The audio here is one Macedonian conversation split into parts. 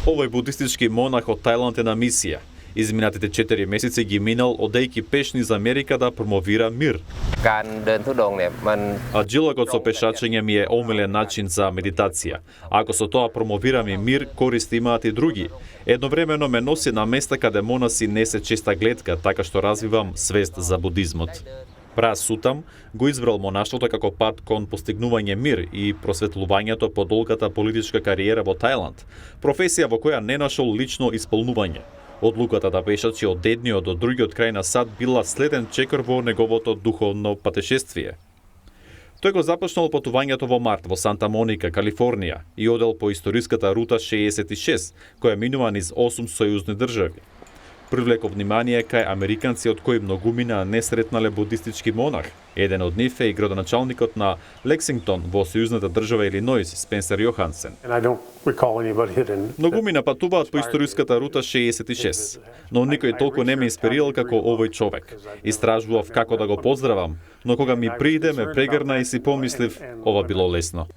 Овој будистички монах од Тајланд е на мисија. Изминатите 4 месеци ги минал одејќи пеш низ Америка да промовира мир. การเดินธุดงค์เนี่ยมัน Джилогот со пешачење ми е омилен начин за медитација. Ако со тоа промовираме мир, користи имаат и други. Едновремено ме носи на места каде монаси не се честа гледка, така што развивам свест за будизмот. Пра Сутам го избрал монаштвото како пат кон постигнување мир и просветлувањето по долгата политичка кариера во Тајланд, професија во која не нашол лично исполнување. Одлуката да пешачи од едниот до другиот крај на сад била следен чекор во неговото духовно патешествие. Тој го започнал патувањето во март во Санта Моника, Калифорнија и одел по историската рута 66, која минува низ 8 сојузни држави. Привлеко внимание кај американци од кои многумина не сретнале будистички монах. Еден од нив е и градоначалникот на Лексингтон во сојузната држава Илинојс, Спенсер Јохансен. Многумина патуваат по историската рута 66, но никој толку не ме инспирирал како овој човек. Истражував како да го поздравам, но кога ми прииде ме прегрна и си помислив, ова било лесно.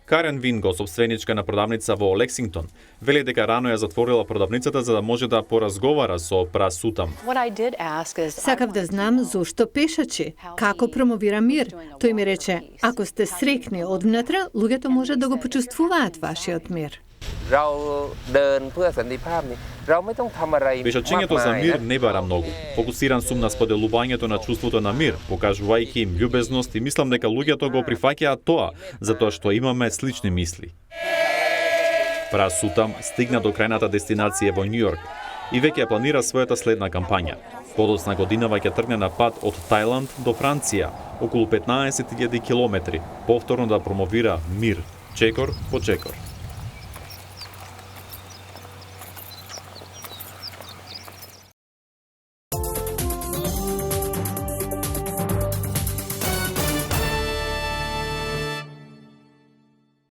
Карен Винго, собственичка на продавница во Лексингтон, вели дека рано ја затворила продавницата за да може да поразговара со Пра Сутам. Сакав да знам зошто пешачи, како промовира мир. Тој ми рече, ако сте срекни одвнатре, луѓето може да го почувствуваат вашиот мир. เราเดินเพื่อสันติภาพนี่เราไม่ต้องทำอะไร Пешачењето за мир не бара многу. Фокусиран сум на споделувањето на чувството на мир, покажувајќи им љубезност и мислам дека луѓето го прифаќаат тоа, затоа што имаме слични мисли. Пра Сутам стигна до крајната дестинација во Њујорк и веќе ја планира својата следна кампања. Подоцна годинава ќе тргне на пат од Тајланд до Франција, околу 15.000 километри, повторно да промовира мир, чекор по чекор.